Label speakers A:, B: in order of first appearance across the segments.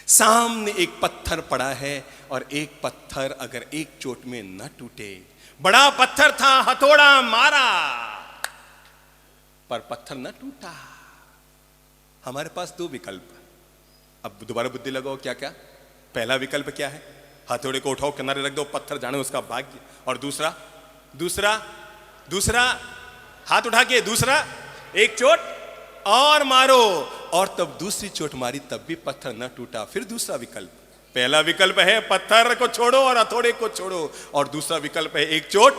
A: सामने एक पत्थर पड़ा है और एक पत्थर अगर एक चोट में न टूटे, बड़ा पत्थर था, हथौड़ा मारा पर पत्थर न टूटा। हमारे पास दो विकल्प। अब दोबारा बुद्धि लगाओ, क्या क्या? पहला विकल्प क्या है? हथौड़े को उठाओ, किनारे रख दो, पत्थर जाने उसका भाग्य। और दूसरा दूसरा दूसरा हाथ उठा के दूसरा, एक चोट और मारो, और तब दूसरी चोट मारी तब भी पत्थर न टूटा। फिर दूसरा विकल्प, पहला विकल्प है पत्थर को छोड़ो और हथौड़े को छोड़ो, और दूसरा विकल्प है एक चोट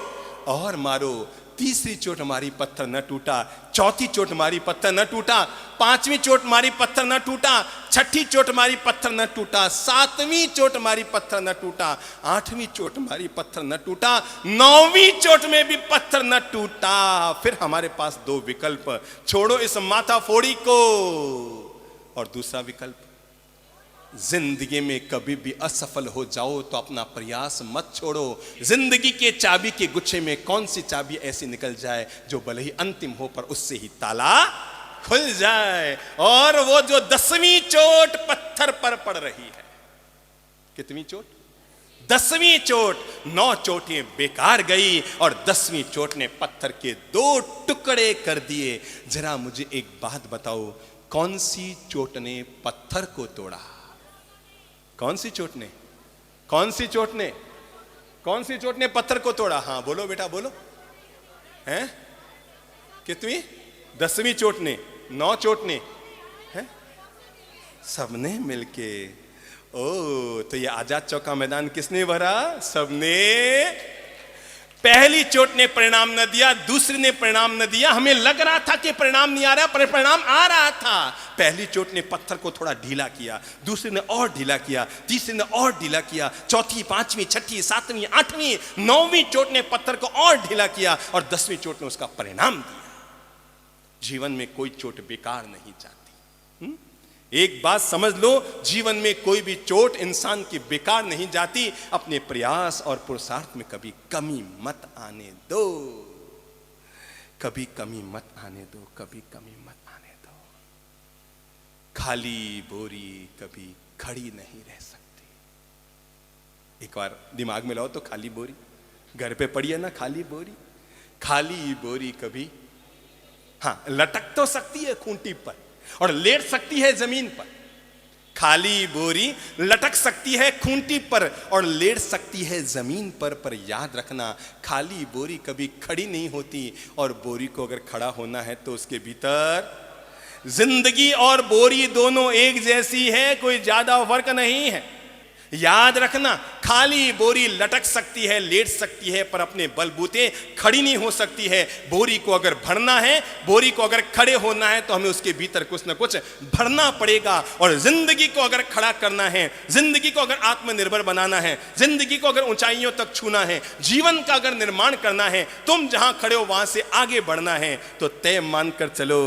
A: और मारो। तीसरी चोट मारी पत्थर न टूटा, चौथी चोट मारी पत्थर न टूटा, पांचवी चोट मारी पत्थर न टूटा, छठी चोट मारी पत्थर न टूटा, सातवीं चोट मारी पत्थर न टूटा, आठवीं चोट मारी पत्थर न टूटा, नौवीं चोट में भी पत्थर न टूटा। फिर हमारे पास दो विकल्प, छोड़ो इस माथा फोड़ी को, और दूसरा विकल्प, जिंदगी में कभी भी असफल हो जाओ तो अपना प्रयास मत छोड़ो। जिंदगी के चाबी के गुच्छे में कौन सी चाबी ऐसी निकल जाए जो भले ही अंतिम हो पर उससे ही ताला खुल जाए। और वो जो 10वीं चोट पत्थर पर पड़ रही है, कितनी चोट? 10वीं चोट। 9 चोटें बेकार गई और 10वीं चोट ने पत्थर के 2 टुकड़े कर दिए। जरा मुझे एक बात बताओ, कौन सी चोट ने पत्थर को तोड़ा? कौन सी चोट ने? कौन सी चोट ने? कौन सी चोट ने पत्थर को तोड़ा? हाँ बोलो बेटा बोलो। हैं? कितनी? 10वीं चोट ने, 9 चोट ने, हैं? सबने मिलके। ओ, तो ये आजाद चौक का मैदान किसने भरा? सबने। पहली चोट ने परिणाम न दिया, दूसरी ने परिणाम न दिया। हमें लग रहा था कि परिणाम नहीं आ रहा, पर परिणाम आ रहा था। पहली चोट ने पत्थर को थोड़ा ढीला किया, दूसरी ने और ढीला किया, तीसरी ने और ढीला किया, चौथी, पांचवी, छठी, सातवीं, आठवीं, 9वीं चोट ने पत्थर को और ढीला किया, और 10वीं चोट ने उसका परिणाम दिया। जीवन में कोई चोट बेकार नहीं जाती। एक बात समझ लो, जीवन में कोई भी चोट इंसान की बेकार नहीं जाती। अपने प्रयास और पुरुषार्थ में कभी कमी मत आने दो, कभी कमी मत आने दो, कभी कमी मत आने दो। खाली बोरी कभी खड़ी नहीं रह सकती। एक बार दिमाग में लाओ तो, खाली बोरी घर पे पड़ी है ना, खाली बोरी। खाली बोरी कभी, हाँ, लटक तो सकती है खूंटी पर और लेट सकती है जमीन पर। खाली बोरी लटक सकती है खूंटी पर और लेट सकती है जमीन पर याद रखना, खाली बोरी कभी खड़ी नहीं होती। और बोरी को अगर खड़ा होना है तो उसके भीतर जिंदगी और बोरी दोनों एक जैसी है, कोई ज्यादा फर्क नहीं है। याद रखना, खाली बोरी लटक सकती है, लेट सकती है, पर अपने बलबूते खड़ी नहीं हो सकती है। बोरी को अगर भरना है, बोरी को अगर खड़े होना है, तो हमें उसके भीतर कुछ ना कुछ भरना पड़ेगा। और जिंदगी को अगर खड़ा करना है, जिंदगी को अगर आत्मनिर्भर बनाना है, जिंदगी को अगर ऊंचाइयों तक छूना है, जीवन का अगर निर्माण करना है, तुम जहां खड़े हो वहां से आगे बढ़ना है, तो तय मानकर चलो।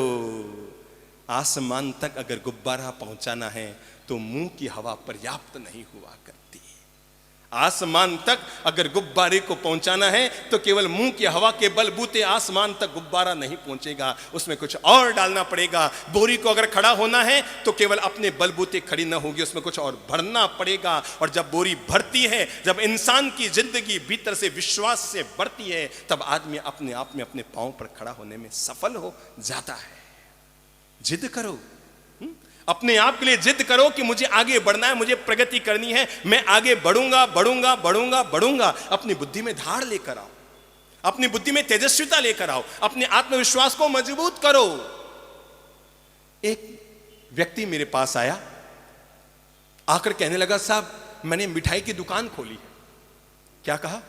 A: आसमान तक अगर गुब्बारा पहुंचाना है तो मुंह की हवा पर्याप्त नहीं हुआ करती। आसमान तक अगर गुब्बारे को पहुंचाना है तो केवल मुंह की हवा के बलबूते आसमान तक गुब्बारा नहीं पहुंचेगा, उसमें कुछ और डालना पड़ेगा। बोरी को अगर खड़ा होना है तो केवल अपने बलबूते खड़ी ना होगी, उसमें कुछ और भरना पड़ेगा। और जब बोरी भरती है, जब इंसान की जिंदगी भीतर से विश्वास से बढ़ती है, तब आदमी अपने आप में अपने पांव पर खड़ा होने में सफल हो जाता है। जिद करो, अपने आप के लिए जिद करो कि मुझे आगे बढ़ना है, मुझे प्रगति करनी है, मैं आगे बढ़ूंगा बढ़ूंगा बढ़ूंगा बढ़ूंगा। अपनी बुद्धि में धार लेकर आओ, अपनी बुद्धि में तेजस्विता लेकर आओ, अपने आत्मविश्वास को मजबूत करो। एक व्यक्ति मेरे पास आया, आकर कहने लगा, साहब मैंने मिठाई की दुकान खोली है। क्या कहा?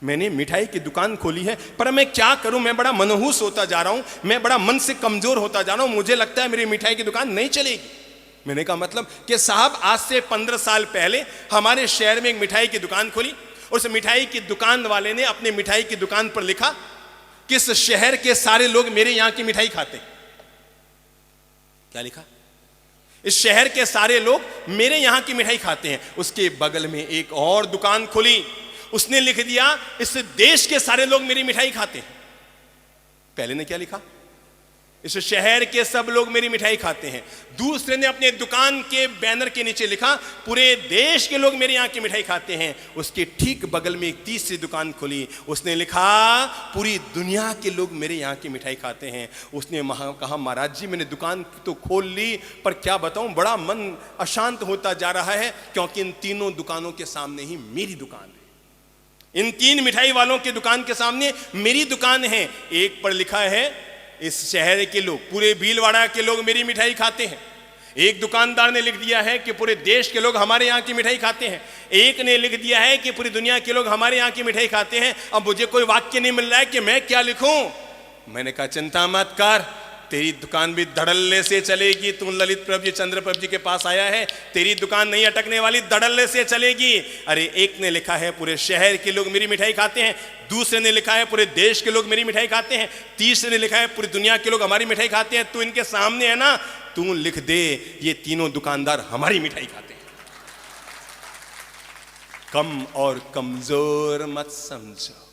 A: मैंने मिठाई की दुकान खोली है, पर मैं क्या करूं, मैं बड़ा मनहूस होता जा रहा हूं, मैं बड़ा मन से कमजोर होता जा रहा हूं, मुझे लगता है मेरी मिठाई की दुकान नहीं चलेगी। मैंने कहा मतलब कि साहब, आज से 15 साल पहले हमारे शहर में एक मिठाई की दुकान खोली। उस मिठाई की दुकान वाले ने अपने मिठाई की दुकान पर लिखा कि इस शहर के सारे लोग मेरे यहां की मिठाई खाते। क्या लिखा? इस शहर के सारे लोग मेरे यहां की मिठाई खाते हैं। उसके बगल में एक और दुकान खुली, उसने लिख दिया, इस देश के सारे लोग मेरी मिठाई खाते हैं। पहले ने क्या लिखा? इस शहर के सब लोग मेरी मिठाई खाते हैं। दूसरे ने अपने दुकान के बैनर के नीचे लिखा, पूरे देश के लोग मेरे यहाँ की मिठाई खाते हैं। उसके ठीक बगल में एक तीसरी दुकान खुली, उसने लिखा, पूरी दुनिया के लोग मेरे यहाँ की मिठाई खाते हैं। उसने कहा, महाराज जी मैंने दुकान तो खोल ली, पर क्या बताऊं, बड़ा मन अशांत होता जा रहा है, क्योंकि इन तीनों दुकानों के सामने ही मेरी दुकान है। इन 3 मिठाई वालों की दुकान के सामने मेरी दुकान है। एक पर लिखा है, इस शहर के लोग, पूरे भीलवाड़ा के लोग मेरी मिठाई खाते हैं। एक दुकानदार ने लिख दिया है कि पूरे देश के लोग हमारे यहाँ की मिठाई खाते हैं। एक ने लिख दिया है कि पूरी दुनिया के लोग हमारे यहाँ की मिठाई खाते हैं। अब मुझे कोई वाक्य नहीं मिल रहा है कि मैं क्या लिखूं। मैंने कहा, चिंता मत कर, तेरी दुकान भी धड़ल्ले से चलेगी। तू ललित प्रभु जी, चंद्र प्रभु जी के पास आया है, तेरी दुकान नहीं अटकने वाली, धड़ल्ले से चलेगी। अरे एक ने लिखा है, पूरे शहर के लोग मेरी मिठाई खाते हैं। दूसरे ने लिखा है, पूरे देश के लोग मेरी मिठाई खाते हैं। तीसरे ने लिखा है, पूरी दुनिया के लोग हमारी मिठाई खाते हैं। तू इनके सामने है ना, तू लिख दे, ये तीनों दुकानदार हमारी मिठाई खाते हैं। कम और कमजोर मत समझो।